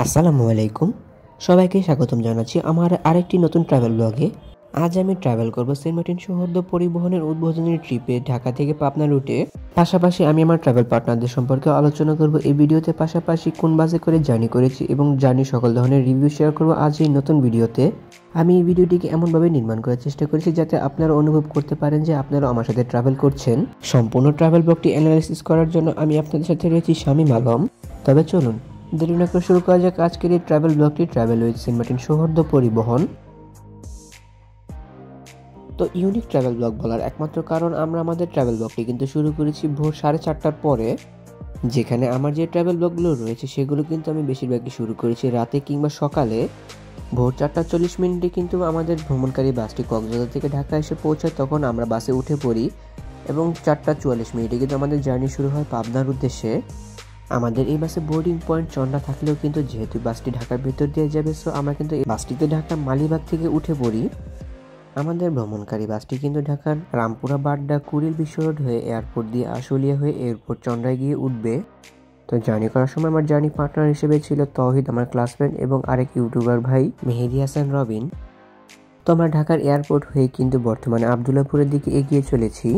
আসসালামু আলাইকুম, সবাইকে স্বাগতম জানাচ্ছি আমার আরেকটি নতুন ট্রাভেল ব্লগে। আজ আমি ট্রাভেল করব সেন্ট মার্টিন সৌহার্দ্য পরিবহনের উদ্বোধনী ট্রিপে ঢাকা থেকে পাবনা রুটে। পাশাপাশি আমি আমার ট্রাভেল পার্টনারদের সম্পর্কে আলোচনা করব এই ভিডিওতে। পাশাপাশি কোন বাসে করে জার্নি করেছি এবং জার্নি সকল ধরনের রিভিউ শেয়ার করব আজ এই নতুন ভিডিওতে। আমি এই ভিডিওটিকে এমনভাবে নির্মাণ করার চেষ্টা করেছি যাতে আপনারা অনুভব করতে পারেন যে আপনারা আমার সাথে ট্রাভেল করছেন। সম্পূর্ণ ট্রাভেল ব্লগটি অ্যানালাইসিস করার জন্য আমি আপনাদের সাথে রয়েছি শামীম আলম। তবে চলুন দেরি না করে শুরু করা যাক আজকের এই ট্রাভেল ব্লগটি, ট্রাভেল উইথ সেন্ট মার্টিন সৌহার্দ্য পরিবহন। তো ইউনিক ট্রাভেল ব্লগ বলার একমাত্র কারণ আমরা আমাদের ট্রাভেল ব্লগটি কিন্তু শুরু করেছি ভোর 4:30টার পরে, যেখানে আমার যে ট্রাভেল ব্লগগুলো রয়েছে সেগুলো কিন্তু আমি বেশিরভাগই শুরু করেছি রাতে কিংবা সকালে। ভোর 4:40 কিন্তু আমাদের ভ্রমণকারী বাসটি কক্সবাজার থেকে ঢাকা এসে পৌঁছায়, তখন আমরা বাসে উঠে পড়ি এবং 4:44 কিন্তু আমাদের জার্নি শুরু হয় পাবনার উদ্দেশ্যে। আমাদের এই বাসে বোর্ডিং পয়েন্ট চন্দ্রা থাকলেও কিন্তু যেহেতু বাসটি ঢাকার ভিতর দিয়ে যাবে, সো আমরা কিন্তু এই বাসটিতে ঢাকার মালিবাগ থেকে উঠে পড়ি। আমাদের ভ্রমণকারী বাসটি কিন্তু ঢাকার রামপুরা বাড্ডা কুড়িল বিশ্ব রোড হয়ে এয়ারপোর্ট দিয়ে আশুলিয়া হয়ে এয়ারপোর্ট চন্দ্রায় গিয়ে উঠবে। তো জার্নি করার সময় আমার জার্নি পার্টনার হিসেবে ছিল তৌহিদ, আমার ক্লাস ফ্রেন্ড, এবং আরেক ইউটিউবার ভাই মেহেদি হাসান রবিন। তো আমরা ঢাকার এয়ারপোর্ট হয়ে কিন্তু বর্তমানে আবদুল্লাপুরের দিকে এগিয়ে চলেছি,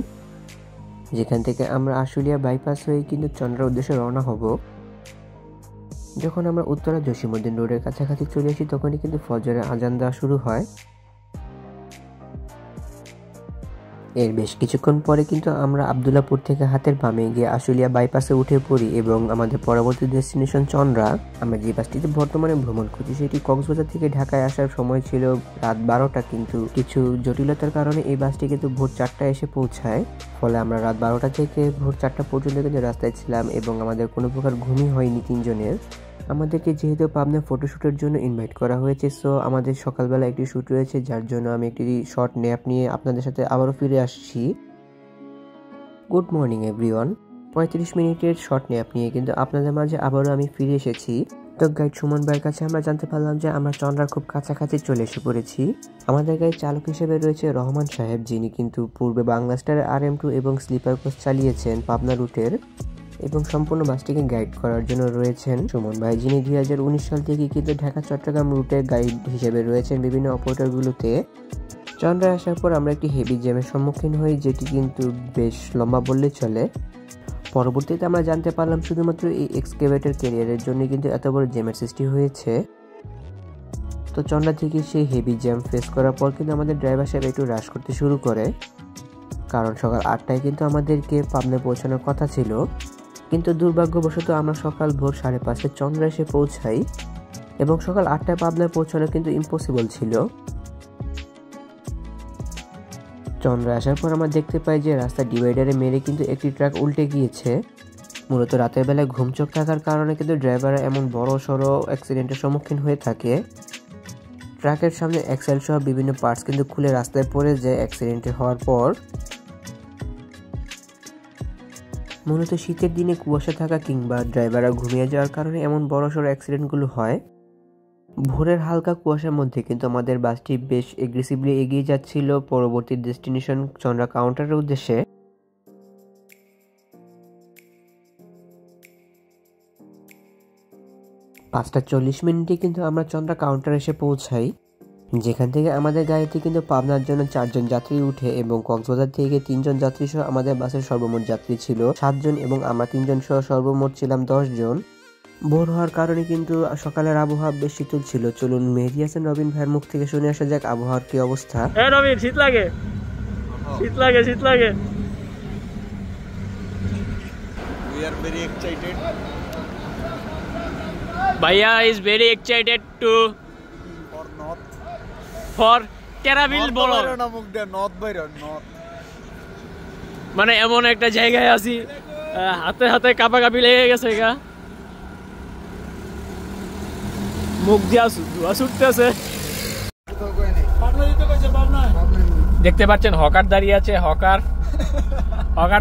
যেখান থেকে আমরা আশুলিয়া বাইপাস হয়ে কিন্তু চন্দ্রার উদ্দেশ্যে রওনা হব। যখন আমরা উত্তরা জসিমউদ্দিন রোডের কাছাকাছি চলে আসি তখনই কিন্তু ফজরের আজান দেওয়া শুরু হয়। এর বেশ কিছুক্ষণ পরে কিন্তু আমরা আবদুল্লাপুর থেকে হাতের বামে গিয়ে আশুলিয়া বাইপাসে উঠে পড়ি এবং আমাদের পরবর্তী ডেস্টিনেশন চন্দ্রা। আমরা যে বাসটিতে বর্তমানে ভ্রমণ করছি সেটি কক্সবাজার থেকে ঢাকায় আসার সময় ছিল রাত 12টা, কিন্তু কিছু জটিলতার কারণে এই বাসটি কিন্তু ভোর 4টায় এসে পৌঁছায়। ফলে আমরা রাত 12টা থেকে ভোর 4টা পর্যন্ত কিন্তু রাস্তায় ছিলাম এবং আমাদের কোনো প্রকার ঘুমই হয়নি তিনজনের। আমাদেরকে যেহেতু পাবনা ফটোশ্যুটের জন্য ইনভাইট করা হয়েছে, সো আমাদের সকালবেলা একটি শ্যুট রয়েছে, যার জন্য আমি একটি শর্ট ন্যাপ নিয়ে আপনাদের সাথে আবারও ফিরে আসছি। Good morning everyone. 35 মিনিটের শর্ট ন্যাপ নিয়ে কিন্তু আপনাদের মাঝে আবারও আমি ফিরে এসেছি। তো গাইড সুমন ভাইয়ের কাছে আমরা জানতে পারলাম যে আমরা চন্দ্রার খুব কাছাকাছি চলে এসে পড়েছি। আমাদের গাড়ির চালক হিসেবে রয়েছে রহমান সাহেব, যিনি কিন্তু পূর্বে বাংলা স্টার RM2 এবং স্লিপার কোচ চালিয়েছেন পাবনা রুটের, এবং সম্পূর্ণ বাসটিকে গাইড করার জন্য রয়েছেন সুমন ভাই, যিনি 2019 সাল থেকে কিন্তু ঢাকা চট্টগ্রাম রুটের গাইড হিসেবে রয়েছেন বিভিন্ন অপারেটরগুলোতে। চন্দ্রায় আসার পর আমরা একটি হেভি জ্যামের সম্মুখীন হই, যেটি কিন্তু বেশ লম্বা বললে চলে। পরবর্তীতে আমরা জানতে পারলাম শুধুমাত্র এই এক্সকেভেটর ক্যারিয়ারের জন্য কিন্তু এত বড় জ্যামের সৃষ্টি হয়েছে। তো চন্দ্রা থেকে সেই হেভি জ্যাম ফেস করার পর কিন্তু আমাদের ড্রাইভার সাহেব একটু রাশ করতে শুরু করে, কারণ সকাল 8টায় কিন্তু আমাদেরকে পাবনায় পৌঁছানোর কথা ছিল, কিন্তু দুর্ভাগ্যবশত আমরা সকাল ভোর 5:30 চন্দ্রা এসে পৌঁছাই এবং সকাল 8টায় পাবনায় পৌঁছানো কিন্তু ইম্পসিবল ছিল। চন্দ্রা আসার পর আমরা দেখতে পাই যে রাস্তা ডিভাইডারে মেরে কিন্তু একটি ট্রাক উল্টে গিয়েছে। মূলত রাতের বেলায় ঘুমচোখ থাকার কারণে কিন্তু ড্রাইভাররা এমন বড় সড়ো অ্যাক্সিডেন্টের সম্মুখীন হয়ে থাকে। ট্রাকের সামনে এক্সেল সহ বিভিন্ন পার্টস কিন্তু খুলে রাস্তায় পড়ে যায় অ্যাক্সিডেন্ট হওয়ার পর। মূলত শীতের দিনে কুয়াশা থাকা কিংবা ড্রাইভাররা ঘুমিয়ে যাওয়ার কারণে এমন বড়সড় অ্যাক্সিডেন্টগুলো হয়। ভোরের হালকা কুয়াশার মধ্যে কিন্তু আমাদের বাসটি বেশ এগ্রেসিভলি এগিয়ে যাচ্ছিল পরবর্তী ডেস্টিনেশন চন্দ্রা কাউন্টারের উদ্দেশ্যে। 5:40 কিন্তু আমরা চন্দ্রা কাউন্টার এসে পৌঁছাই, যেখান থেকে আমাদের গাড়িতে কিন্তু পাবনার জন্য 4 জন যাত্রী উঠে এবং কক্সবাজার থেকে 3 জন যাত্রী সহ আমাদের বাসের সর্বমোট যাত্রী ছিল 7 জন এবং আমরা 3 জন সহ সর্বমোট ছিলাম 10 জন। ভোর হওয়ার কারণে কিন্তু সকালের আবহাওয়া বেশ শীতল ছিল। চলুন মেহেদি হাসান রবিন ভাইয়ের মুখ থেকে শুনে আসা যাক আবহাওয়ার কি অবস্থা। রবিন, শীত লাগে? শীত লাগে, শীত লাগে। We are very excited. Bhaiya is very excited to For north. for Karabil bolo. North বাইরে north. মানে এমন একটা জায়গায় আছি হাতে হাতে কাঁপাকাঁপি লেগে গেছে গা, মুখ দিয়া ধোয়া ছুটতেছে। দেখতে পাচ্ছেন হকার দাঁড়িয়ে আছে, হকার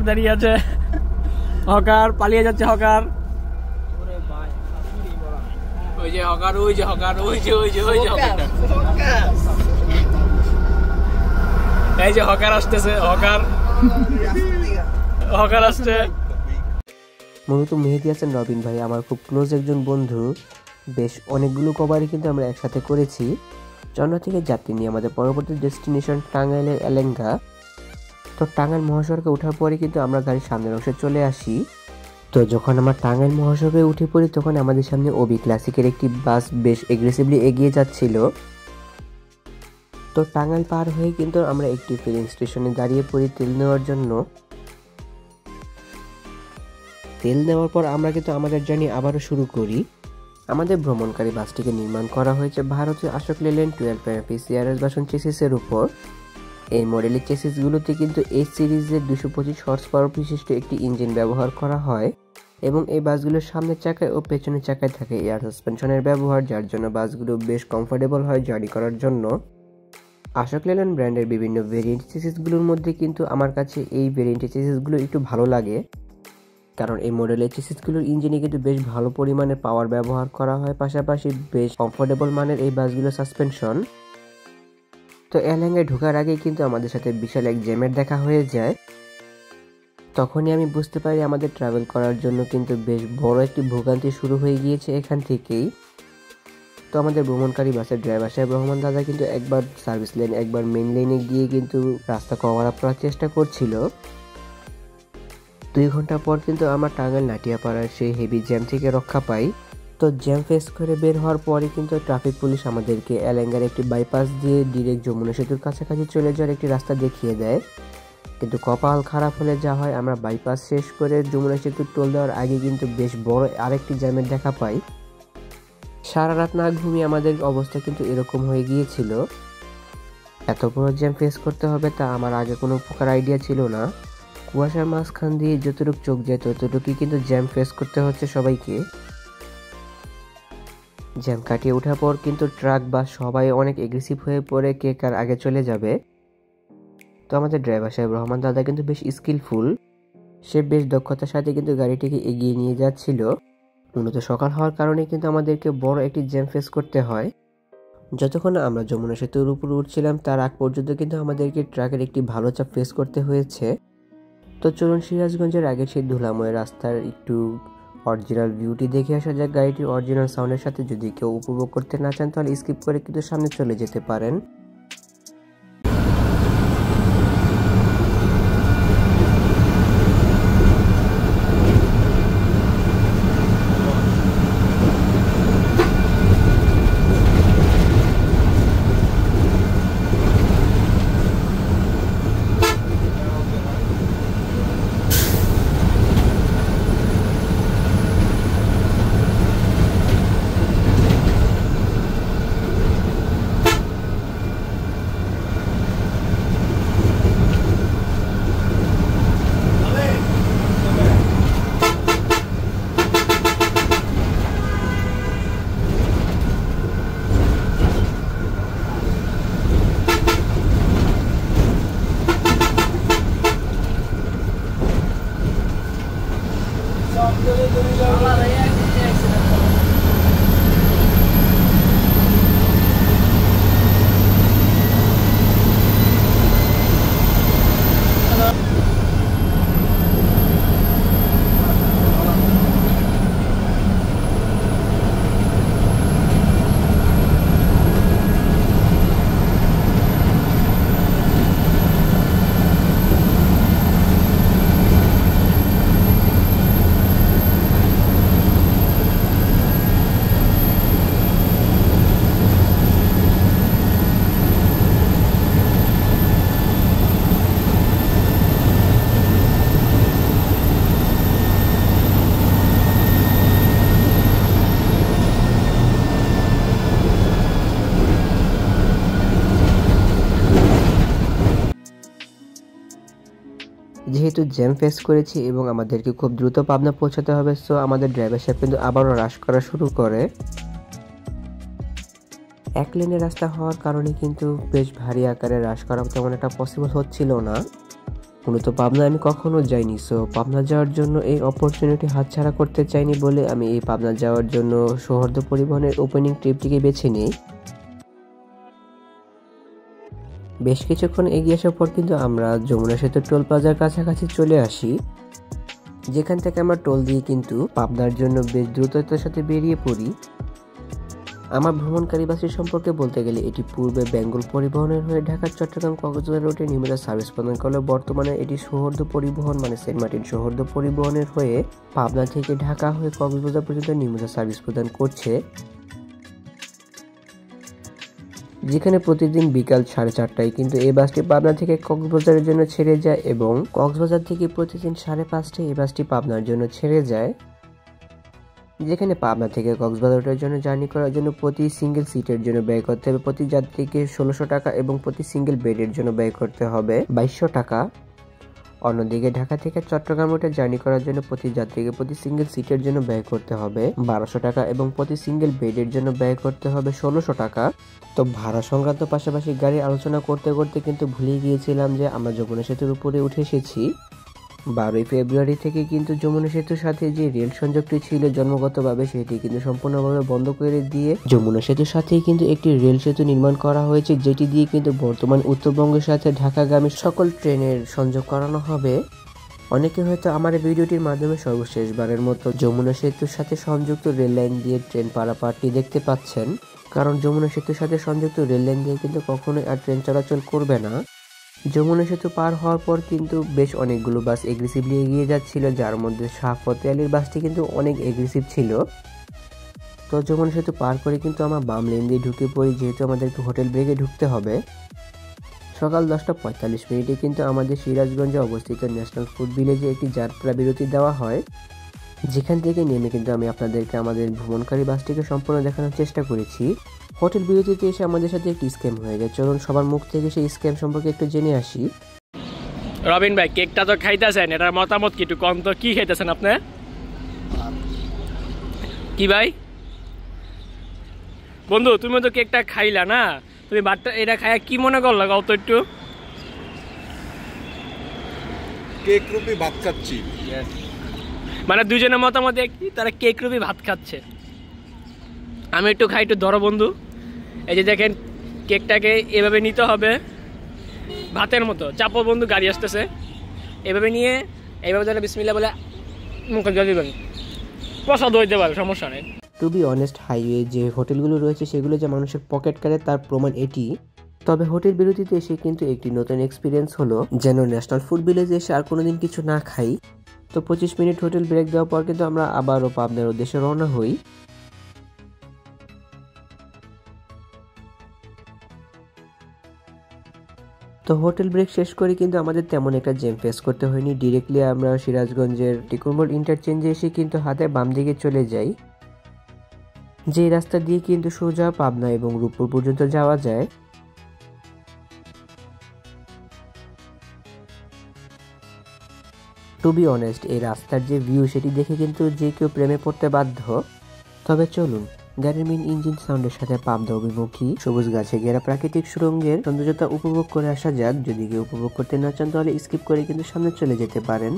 দাঁড়িয়ে আছে, হকার পালিয়ে যাচ্ছে, হকার ওই যে হকার, ওই যে হকার, ওই যে ওই যে ওই যে এই যে হকার আসতেছে, হকার আসছে। মূলত মেহেদি হাসান রবিন ভাই আমার খুব ক্লোজ একজন বন্ধু, বেশ অনেকগুলো কভারই কিন্তু আমরা একসাথে করেছি। চন্দ্রা থেকে যাত্রী নিয়ে আমাদের পরবর্তী ডেস্টিনেশন টাঙ্গাইলের এলেঙ্গা। তো টাঙ্গাইল মহাসড়কে ওঠার পরে কিন্তু আমরা গাড়ির সামনের অংশে চলে আসি। তো যখন আমরা টাঙ্গাইল মহাসড়কে উঠে পড়ি তখন আমাদের সামনে ওবি ক্লাসিকের একটি বাস বেশ এগ্রেসিভলি এগিয়ে যাচ্ছিল। তো টাঙ্গাইল পার হয়ে কিন্তু আমরা একটি ফিলিং স্টেশনে দাঁড়িয়ে পড়ি তেল নেওয়ার জন্য। তেল নেওয়ার পর আমরা কিন্তু আমাদের জার্নি আবারও শুরু করি। আমাদের ভ্রমণকারী বাসটিকে নির্মাণ করা হয়েছে ভারতীয় Ashok Leyland 12 MP CRS version চেসিসের উপর। এই মডেলের চেসিসগুলোতে কিন্তু এই সিরিজের 225 হর্স পাওয়ার বিশিষ্ট একটি ইঞ্জিন ব্যবহার করা হয় এবং এই বাসগুলোর সামনের চাকায় ও পেছনের চাকায় থাকে এয়ার সাসপেনশনের ব্যবহার, যার জন্য বাসগুলো বেশ কমফোর্টেবল হয় জার্নি করার জন্য। অশোক লেল্যান্ড ব্র্যান্ডের বিভিন্ন ভেরিয়েন্ট চেসিসগুলোর মধ্যে কিন্তু আমার কাছে এই ভেরিয়েন্টের চেসিসগুলো একটু ভালো লাগে, কারণ এই মডেলের চেসিসগুলোর ইঞ্জিনে কিন্তু বেশ ভালো পরিমাণের পাওয়ার ব্যবহার করা হয়, পাশাপাশি বেশ কমফোর্টেবল মানের এই বাসগুলোর সাসপেনশন। তো এলেঙ্গায় ঢোকার আগে কিন্তু আমাদের সাথে বিশাল এক জ্যামের দেখা হয়ে যায়। তখনই আমি বুঝতে পারি আমাদের ট্রাভেল করার জন্য কিন্তু বেশ বড় একটি ভোগান্তি শুরু হয়ে গিয়েছে এখান থেকেই। তো আমাদের ভ্রমণকারী বাসের ড্রাইভার সাহেব রহমান দাদা কিন্তু একবার সার্ভিস লেন একবার মেইন লেনে গিয়ে কিন্তু রাস্তা কভার আপ করার চেষ্টা করছিল। 2 ঘন্টা পর কিন্তু আমরা টাঙ্গাইল নাটিয়াপাড়ার সেই হেভি জ্যাম থেকে রক্ষা পাই। তো জ্যাম ফেস করে বের হওয়ার পরে কিন্তু ট্রাফিক পুলিশ আমাদেরকে এলেঙ্গার একটি বাইপাস দিয়ে ডিরেক্ট যমুনা সেতুর কাছাকাছি চলে যাওয়ার একটি রাস্তা দেখিয়ে দেয়। কিন্তু কপাল খারাপ হলে যা হয়, আমরা বাইপাস শেষ করে যমুনা সেতুর টোল দেওয়ার আগে কিন্তু বেশ বড় আরেকটি জ্যামের দেখা পাই। সারা রাত না ঘুমিয়ে আমাদের অবস্থা কিন্তু এরকম হয়ে গিয়েছিল। এত বড় জ্যাম ফেস করতে হবে তা আমার আগে কোনো প্রকার আইডিয়া ছিল না। কুয়াশার মাঝখান দিয়ে যতটুকু চোখ যায় ততটুকুই কিন্তু জ্যাম ফেস করতে হচ্ছে সবাইকে। জ্যাম কাটিয়ে ওঠার পর কিন্তু ট্রাক বা সবাই অনেক এগ্রেসিভ হয়ে পড়ে কে কার আগে চলে যাবে। তো আমাদের ড্রাইভার সাহেব রহমান দাদা কিন্তু বেশ স্কিলফুল, সে বেশ দক্ষতার সাথে কিন্তু গাড়িটিকে এগিয়ে নিয়ে যাচ্ছিল। মূলত সকাল হওয়ার কারণে কিন্তু আমাদেরকে বড় একটি জ্যাম ফেস করতে হয়। যতক্ষণ আমরা যমুনা সেতুর উপর উঠছিলাম তার আগ পর্যন্ত কিন্তু আমাদেরকে ট্রাকের একটি ভালো চাপ ফেস করতে হয়েছে। তো চলুন সিরাজগঞ্জের আগে সেই ধুলাময় রাস্তার একটু অরিজিনাল ভিউটি দেখে আসা যাক গাড়িটির অরিজিনাল সাউন্ডের সাথে। যদি কেউ উপভোগ করতে না চান তাহলে স্কিপ করে কিন্তু সামনে চলে যেতে পারেন। যেহেতু জ্যাম ফেস করেছি এবং আমাদেরকে খুব দ্রুত পাবনা পৌঁছাতে হবে, সো আমাদের ড্রাইভার সাহেব কিন্তু আবারও রাশ করা শুরু করে। এক লেনের রাস্তা হওয়ার কারণে কিন্তু বেশ ভারী আকারে রাশ করা তেমন একটা পসিবল হচ্ছিল না। মূলত পাবনা আমি কখনো যাইনি, সো পাবনা যাওয়ার জন্য এই অপরচুনিটি হাতছাড়া করতে চাইনি বলে আমি এই পাবনা যাওয়ার জন্য সৌহার্দ্য পরিবহনের ওপেনিং ট্রিপটিকে বেছে নিই। বেশ কিছুক্ষণ এগিয়ে আসার পর কিন্তু আমরা যমুনা সেতুর টোল প্লাজার কাছাকাছি চলে আসি, যেখান থেকে আমরা টোল দিয়ে কিন্তু পাবনার জন্য বেশ দ্রুততার সাথে বেরিয়ে পড়ি। আমার ভ্রমণকারী বাসটি সম্পর্কে বলতে গেলে এটি পূর্বে বেঙ্গল পরিবহনের হয়ে ঢাকা চট্টগ্রাম কক্সবাজার রুটে নিয়মিত সার্ভিস প্রদান করলেও বর্তমানে এটি সৌহার্দ্য পরিবহন মানে সেন্ট মার্টিন সৌহার্দ্য পরিবহনের হয়ে পাবনা থেকে ঢাকা হয়ে কক্সবাজার পর্যন্ত নিয়মিত সার্ভিস প্রদান করছে, যেখানে প্রতিদিন বিকাল 4:30টায় কিন্তু এই বাসটি পাবনা থেকে কক্সবাজারের জন্য ছেড়ে যায় এবং কক্সবাজার থেকে প্রতিদিন 5:30টায় এই বাসটি পাবনার জন্য ছেড়ে যায়, যেখানে পাবনা থেকে কক্সবাজারের জন্য জার্নি করার জন্য প্রতি সিঙ্গেল সিটের জন্য ব্যয় করতে হবে প্রতি যাত্রীকে 1600 টাকা এবং প্রতি সিঙ্গেল বেডের জন্য ব্যয় করতে হবে 2200 টাকা। অন্যদিকে ঢাকা থেকে চট্টগ্রাম রুটে জার্নি করার জন্য প্রতি যাত্রীকে প্রতি সিঙ্গেল সিটের জন্য ব্যয় করতে হবে 1200 টাকা এবং প্রতি সিঙ্গেল বেডের জন্য ব্যয় করতে হবে 1600 টাকা। তো ভাড়া সংক্রান্ত পাশাপাশি গাড়ি আলোচনা করতে করতে কিন্তু ভুলে গিয়েছিলাম যে আমরা যমুনা সেতুর উপরে উঠে এসেছি। 12ই ফেব্রুয়ারি থেকে কিন্তু যমুনা সেতুর সাথে যে রেল সংযোগটি ছিল জন্মগতভাবে সেটি কিন্তু সম্পূর্ণভাবে বন্ধ করে দিয়ে যমুনা সেতুর সাথেই কিন্তু একটি রেল সেতু নির্মাণ করা হয়েছে, যেটি দিয়ে কিন্তু বর্তমান উত্তরবঙ্গের সাথে ঢাকাগামী সকল ট্রেনের সংযোগ করানো হবে। অনেকে হয়তো আমার ভিডিওটির মাধ্যমে সর্বশেষবারের মতো যমুনা সেতুর সাথে সংযুক্ত রেল লাইন দিয়ে ট্রেন পারাপারটি দেখতে পাচ্ছেন, কারণ যমুনা সেতুর সাথে সংযুক্ত রেল লাইন দিয়ে কিন্তু কখনোই আর ট্রেন চলাচল করবে না। যমুনা সেতু পার হওয়ার পর কিন্তু বেশ অনেকগুলো বাস এগ্রেসিভলি এগিয়ে যাচ্ছিল, যার মধ্যে শাহ ফতেহ আলীর বাসটি কিন্তু অনেক এগ্রেসিভ ছিল। তো যমুনা সেতু পার করে কিন্তু আমরা বাম লেন দিয়ে ঢুকে পড়ি, যেহেতু আমাদেরকে হোটেল ব্রেকে ঢুকতে হবে। সকাল 10:45 কিন্তু আমাদের সিরাজগঞ্জে অবস্থিত ন্যাশনাল ফুড ভিলেজে একটি যাত্রা বিরতি দেওয়া হয়, যেখান থেকে নেমে কিন্তু আমি আপনাদেরকে আমাদের ভ্রমণকারী বাসটিকে সম্পূর্ণ দেখানোর চেষ্টা করেছি। হোটেল বিরতিতে এসে আমাদের সাথে একটি স্ক্যাম হয়ে যায়, চলুন সবার মুখ থেকে সেই স্ক্যাম সম্পর্কে একটু জেনে আসি। রবিন ভাই কেকটা তো খাইতেছেন, এটার মতামত কি একটু কম, তো কি খাইতেছেন আপনি? কি ভাই বন্ধু তুমি তো কেকটা খাইলা না, তুমি বাটটা এটা খাইয়া কি মনে করলা গাও তো একটু? কেক রুপি ভাত খাচ্ছি, মানে দুজনের মতামত কি, তারা কেক রুপি ভাত খাচ্ছে। আমি একটু খাই, একটু ধরো বন্ধু। এই যে দেখেন কেকটাকে এভাবে নিতে হবে ভাতের মতো, চাপো বন্ধু, গাড়ি আসতেছে, এভাবে নিয়ে এইভাবে যেন বিসমিল্লাহ বলে মুখে জল দিবেন, প্রসাদ হইতে পারে, সমস্যা নেই। টু বি অনেস্ট, হাইওয়ে যে হোটেলগুলো রয়েছে সেগুলো যে মানুষের পকেট কাটে তার প্রমাণ এটি। তবে হোটেল বিরতিতে এসে কিন্তু একটি নতুন এক্সপিরিয়েন্স হলো, যেন ন্যাশনাল ফুড ভিলেজে এসে আর কোনোদিন কিছু না খাই। তো 25 মিনিট হোটেল ব্রেক দেওয়ার পর কিন্তু আমরা আবারও পাবনার উদ্দেশ্যে রওনা হই। তো হোটেল ব্রেক শেষ করে কিন্তু আমাদের তেমন একটা জ্যাম ফেস করতে হয়নি, ডিরেক্টলি আমরা সিরাজগঞ্জের টিকুমোড় ইন্টারচেঞ্জে এসে কিন্তু হাতে বাম দিকে চলে যাই, যে রাস্তা দিয়ে কিন্তু সোজা পাবনা এবং রূপপুর পর্যন্ত যাওয়া যায়। টু বি অনেস্ট, এই রাস্তার যে ভিউ সেটি দেখে কিন্তু যে কেউ প্রেমে পড়তে বাধ্য। তবে চলুন গাড়ির মেইন ইঞ্জিন সাউন্ডের সাথে পাবনা অভিমুখী সবুজ গাছে ঘেরা প্রাকৃতিক সুরঙ্গের সৌন্দর্যতা উপভোগ করে আসা যাক। যদি কেউ উপভোগ করতে না চান তাহলে স্কিপ করে কিন্তু সামনে চলে যেতে পারেন।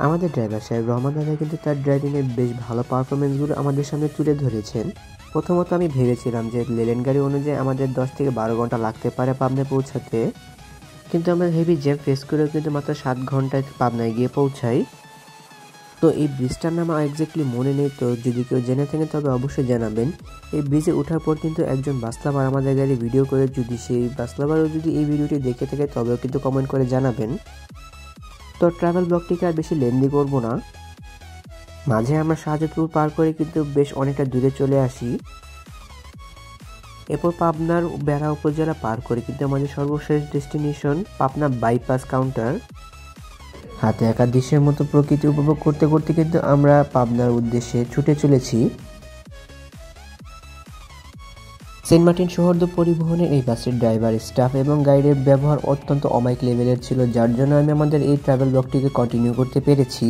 আমাদের ড্রাইভার সাহেব রহমান দাদা কিন্তু তার ড্রাইভিংয়ের বেশ ভালো পারফরমেন্সগুলো আমাদের সামনে তুলে ধরেছেন। প্রথমত আমি ভেবেছিলাম যে লেলেন গাড়ি অনুযায়ী আমাদের 10 থেকে 12 ঘন্টা লাগতে পারে পাবনায় পৌঁছাতে, কিন্তু আমরা হেভি জ্যাম ফেস করেও কিন্তু মাত্র 7 ঘন্টায় পাবনায় গিয়ে পৌঁছাই। তো এই ব্রিজটার নাম এক্স্যাক্টলি মনে নেই, তো যদি কেউ জেনে থাকেন তবে অবশ্যই জানাবেন। এই ব্রিজে ওঠার পর কিন্তু একজন বাস লাভার আমাদের গাড়ি ভিডিও করে, যদি সেই বাস লাভারও যদি এই ভিডিওটি দেখে থাকে তবেও কিন্তু কমেন্ট করে জানাবেন। তো ট্রাভেল ব্লগটিকে আর বেশি লেন্দি করব না, মাঝে আমরা শাহজাদপুর পার করে কিন্তু বেশ অনেকটা দূরে চলে আসি। এরপর পাবনার বেড়া উপজেলা পার করে কিন্তু আমাদের সর্বশেষ ডেস্টিনেশন পাবনা বাইপাস কাউন্টার। হাতে একা দৃশ্যের মতো প্রকৃতি উপভোগ করতে করতে কিন্তু আমরা পাবনার উদ্দেশ্যে ছুটে চলেছি। সেন্ট মার্টিন সৌহার্দ্য পরিবহনের এই বাসের ড্রাইভার, স্টাফ এবং গাইডের ব্যবহার অত্যন্ত অমায়িক লেভেলের ছিল, যার জন্য আমি আমাদের এই ট্রাভেল ব্লগটিকে কন্টিনিউ করতে পেরেছি।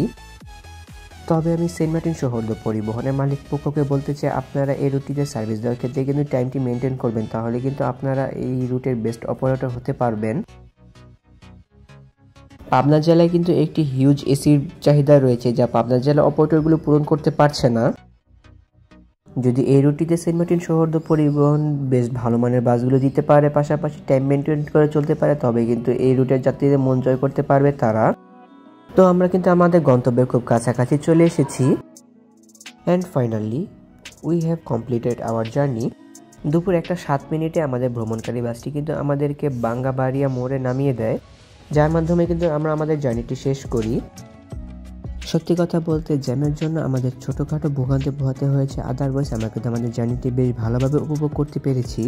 তবে আমি সেন্ট মার্টিন সৌহার্দ্য পরিবহনের মালিক পক্ষকে বলতে চাই, আপনারা এই রুটটিতে সার্ভিস দেওয়ার ক্ষেত্রে কিন্তু টাইমটি মেনটেন করবেন, তাহলে কিন্তু আপনারা এই রুটের বেস্ট অপারেটর হতে পারবেন। পাবনা জেলায় কিন্তু একটি হিউজ এসির চাহিদা রয়েছে, যা পাবনা জেলা অপারেটরগুলো পূরণ করতে পারছে না। যদি এই রুটটিতে সেন্ট মার্টিন সৌহার্দ্য পরিবহন বেশ ভালো মানের বাসগুলো দিতে পারে, পাশাপাশি টাইম মেনটেন করে চলতে পারে, তবে কিন্তু এই রুটের যাত্রীদের মন জয় করতে পারবে তারা। তো আমরা কিন্তু আমাদের গন্তব্যের খুব কাছাকাছি চলে এসেছি। And finally we have completed hour journey. দুপুর 1:07 আমাদের ভ্রমণকারী বাসটি কিন্তু আমাদেরকে বাঙ্গাবাড়িয়া মোড়ে নামিয়ে দেয়, যার মাধ্যমে কিন্তু আমরা আমাদের জার্নিটি শেষ করি। সত্যি কথা বলতে জ্যামের জন্য আমাদের ছোটোখাটো ভোগান্তি পোহাতে হয়েছে, আদারওয়াইজ আমরা কিন্তু আমাদের জার্নিটি বেশ ভালোভাবে উপভোগ করতে পেরেছি।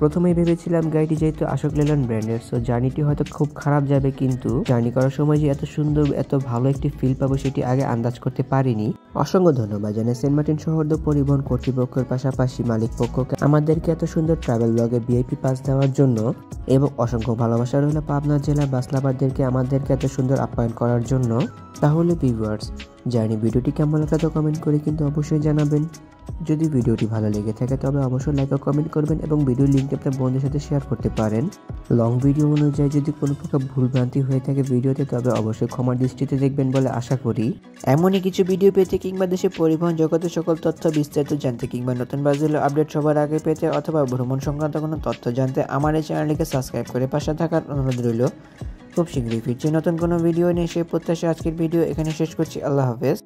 প্রথমেই ভেবেছিলাম গাড়িটি যেহেতু আশোক লেল্যান্ড ব্র্যান্ডের, সো জার্নিটি হয়তো খুব খারাপ যাবে, কিন্তু জার্নি করার সময় যে এত সুন্দর এত ভালো একটি ফিল পাবো সেটি আগে আন্দাজ করতে পারিনি। অসংখ্য ধন্যবাদ জানাই সেন্ট মার্টিন সৌহার্দ্য পরিবহন কর্তৃপক্ষের পাশাপাশি মালিক পক্ষকে আমাদেরকে এত সুন্দর ট্রাভেল ব্লগে ভিআইপি পাস দেওয়ার জন্য, এবং অসংখ্য ভালোবাসা রইল পাবনা জেলার বাস লাভারদেরকে আমাদেরকে এত সুন্দর আপ্যায়ন করার জন্য। তাহলে ভিউয়ার্স, জার্নি ভিডিওটি কেমন লাগলো তো কমেন্ট করে কিন্তু অবশ্যই জানাবেন। যদি ভিডিওটি ভালো লেগে থাকে তবে অবশ্যই লাইক ও কমেন্ট করবেন এবং ভিডিওর লিঙ্কটি আপনার বন্ধুদের সাথে শেয়ার করতে পারেন। লং ভিডিও অনুযায়ী যদি কোনো প্রকার ভুলভ্রান্তি হয়ে থাকে ভিডিওতে তবে অবশ্যই ক্ষমার দৃষ্টিতে দেখবেন বলে আশা করি। এমনই কিছু ভিডিও পেতে কিংবা দেশের পরিবহন জগতের সকল তথ্য বিস্তারিত জানতে কিংবা নতুন বাসগুলোর আপডেট সবার আগে পেতে অথবা ভ্রমণ সংক্রান্ত কোনো তথ্য জানতে আমার এই চ্যানেলটিকে সাবস্ক্রাইব করে পাশে থাকার অনুরোধ রইল। খুব শীঘ্রই ফিরছি নতুন কোনো ভিডিও নিয়ে, সেই প্রত্যাশা আজকের ভিডিও এখানে শেষ করছি। আল্লাহ হাফেজ।